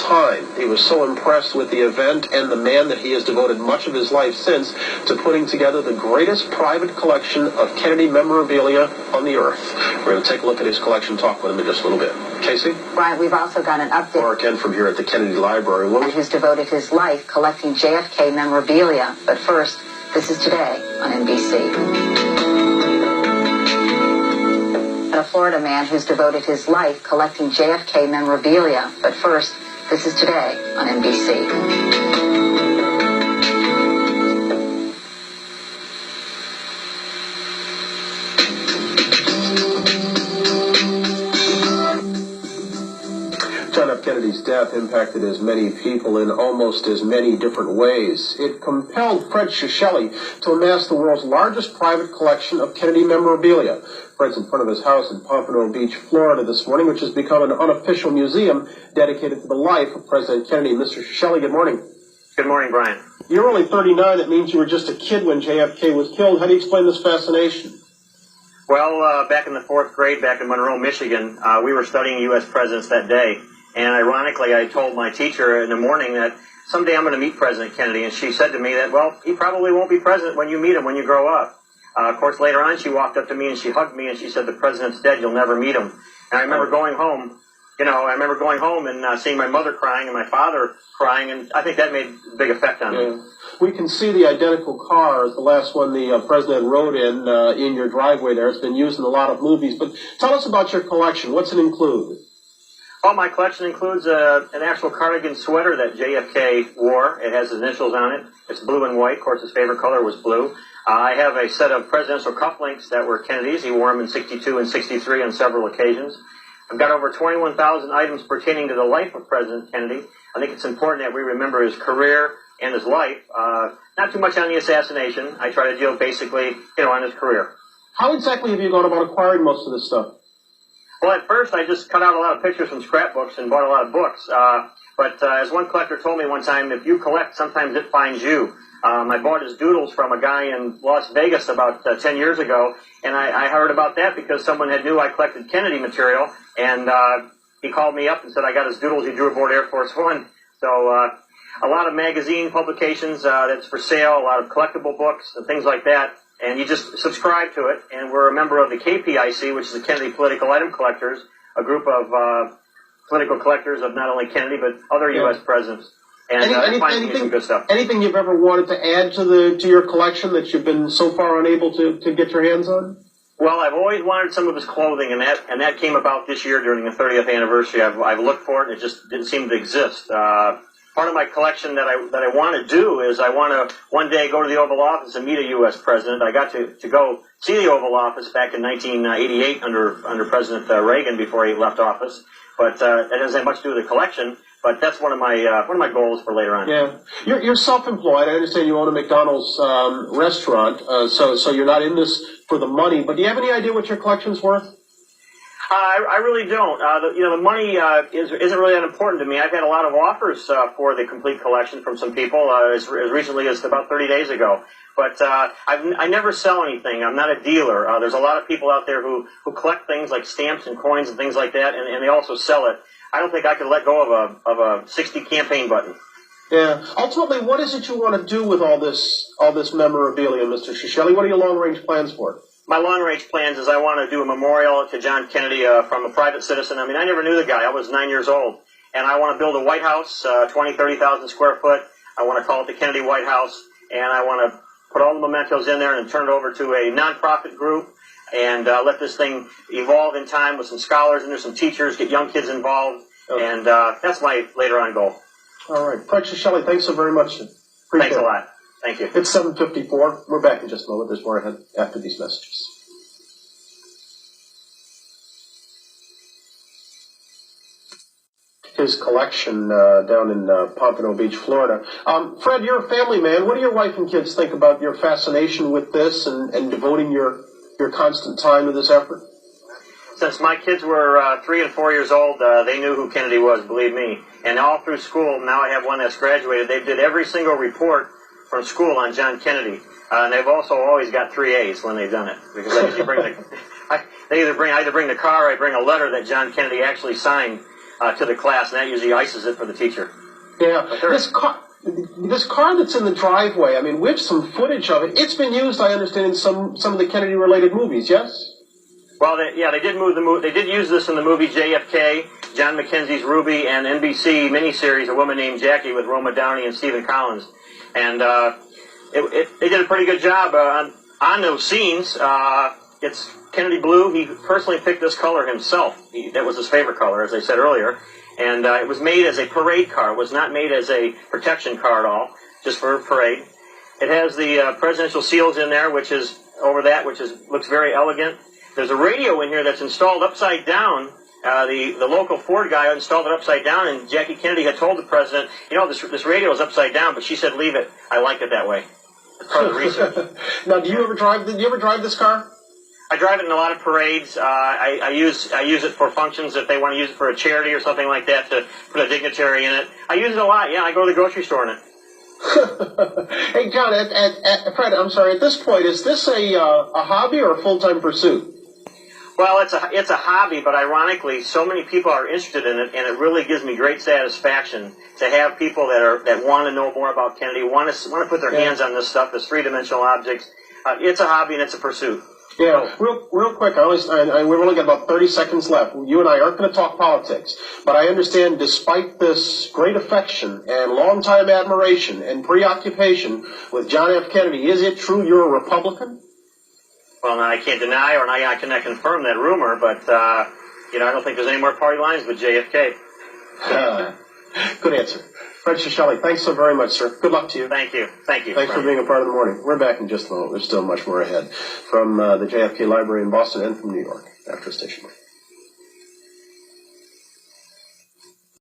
time. He was so impressed with the event and the man that he has devoted much of his life since to putting together the greatest private collection of Kennedy memorabilia on the earth. We're going to take a look at his collection, talk with him in just a little bit. Casey? Right, we've also got an update. Or again from here at the Kennedy Library. Who's devoted his life collecting JFK memorabilia. But first, this is Today on NBC. A Florida man who's devoted his life collecting JFK memorabilia. But first, this is Today on NBC. John F. Kennedy's death impacted as many people in almost as many different ways. It compelled Fred Ciacelli to amass the world's largest private collection of Kennedy memorabilia. Fred's in front of his house in Pompano Beach, Florida this morning, which has become an unofficial museum dedicated to the life of President Kennedy. Mr. Ciacelli, good morning. Good morning, Brian. You're only 39. That means you were just a kid when JFK was killed. How do you explain this fascination? Well, back in the 4th grade, back in Monroe, Michigan, we were studying U.S. presidents that day. And ironically, I told my teacher in the morning that someday I'm going to meet President Kennedy. And she said to me that, well, he probably won't be president when you meet him, when you grow up. Of course, later on, she walked up to me and she hugged me and she said, the president's dead, you'll never meet him. And I remember going home, and seeing my mother crying and my father crying, and I think that made a big effect on me. We can see the identical car as the last one the president rode in your driveway there. It's been used in a lot of movies. But tell us about your collection. What's it include? Well, my collection includes an actual cardigan sweater that JFK wore. It has his initials on it. It's blue and white. Of course, his favorite color was blue. I have a set of presidential cufflinks that were Kennedy's. He wore them in 62 and 63 on several occasions. I've got over 21,000 items pertaining to the life of President Kennedy. I think it's important that we remember his career and his life. Not too much on the assassination. I try to deal basically, on his career. How exactly have you gone about acquiring most of this stuff? Well, at first, I just cut out a lot of pictures from scrapbooks and bought a lot of books. But as one collector told me one time, if you collect, sometimes it finds you. I bought his doodles from a guy in Las Vegas about 10 years ago, and I heard about that because someone had knew I collected Kennedy material, and he called me up and said I got his doodles he drew aboard Air Force One. So a lot of magazine publications that's for sale, a lot of collectible books and things like that. And you just subscribe to it, and we're a member of the KPIC, which is the Kennedy Political Item Collectors, a group of political collectors of not only Kennedy, but other U.S. presidents. And finding some good stuff. Anything you've ever wanted to add to your collection that you've been so far unable to get your hands on? Well, I've always wanted some of his clothing, and that came about this year during the 30th anniversary. I've looked for it, and it just didn't seem to exist. Part of my collection that I want to do is I want to one day go to the Oval Office and meet a U.S. president. I got to go see the Oval Office back in 1988 under President Reagan before he left office. But that doesn't have much to do with the collection. But that's one of my goals for later on. Yeah, you're self-employed. I understand you own a McDonald's restaurant, so you're not in this for the money. But do you have any idea what your collection's worth? I really don't. The money isn't really that important to me. I've had a lot of offers for the complete collection from some people as recently as about 30 days ago. But I never sell anything. I'm not a dealer. There's a lot of people out there who collect things like stamps and coins and things like that, and they also sell it. I don't think I could let go of a 60 campaign button. Yeah. Ultimately, what is it you want to do with all this memorabilia, Mr. Ciacelli? What are your long-range plans for it? My long-range plans is I want to do a memorial to John Kennedy from a private citizen. I mean, I never knew the guy. I was 9 years old. And I want to build a White House, 30,000 square foot. I want to call it the Kennedy White House. And I want to put all the mementos in there and turn it over to a nonprofit group and let this thing evolve in time with some scholars and there's some teachers, get young kids involved. Okay. And that's my later on goal. All right. Fred Ciacelli, thanks so very much. Thanks a lot. Thank you. It's 7:54. We're back in just a moment. There's more ahead after these messages. His collection down in Pompano Beach, Florida. Fred, you're a family man. What do your wife and kids think about your fascination with this and devoting your constant time to this effort? Since my kids were 3 and 4 years old, they knew who Kennedy was, believe me. And all through school, now I have one that's graduated, they did every single report from school on John Kennedy. And they've also always got 3 A's when they've done it. Because I usually bring I either bring the car or I bring a letter that John Kennedy actually signed. to the class, and that usually ices it for the teacher. Yeah, this car that's in the driveway, I mean, we have some footage of it. It's been used, I understand, in some of the Kennedy-related movies, yes? Well, they did move the movie. They did use this in the movie JFK, John McKenzie's Ruby, and NBC miniseries A Woman Named Jackie with Roma Downey and Stephen Collins, and they did a pretty good job on those scenes. It's Kennedy blue. He personally picked this color himself. That was his favorite color, as I said earlier. And it was made as a parade car. It was not made as a protection car at all, just for a parade. It has the presidential seals in there, which is over that, looks very elegant. There's a radio in here that's installed upside down. The local Ford guy installed it upside down, and Jackie Kennedy had told the president, this radio is upside down, but she said, leave it. I like it that way. It's part of the research. Now, did you ever drive this car? I drive it in a lot of parades. I use it for functions if they want to use it for a charity or something like that, to put a dignitary in it. I use it a lot. Yeah, I go to the grocery store in it. Hey, John, Fred, I'm sorry. At this point, is this a hobby or a full-time pursuit? Well, it's a hobby, but ironically, so many people are interested in it, and it really gives me great satisfaction to have people that want to know more about Kennedy, want to put their hands on this stuff, this three-dimensional objects. It's a hobby and it's a pursuit. Yeah, real quick, we've only got about 30 seconds left. You and I aren't going to talk politics, but I understand despite this great affection and long-time admiration and preoccupation with John F. Kennedy, is it true you're a Republican? Well, I can't deny or I cannot confirm that rumor, but, I don't think there's any more party lines with JFK. Good answer. Fred Ciacelli, thanks so very much, sir. Good luck to you. Thank you. Thanks for being a part of the morning. We're back in just a moment. There's still much more ahead from the JFK Library in Boston and from New York after a station break.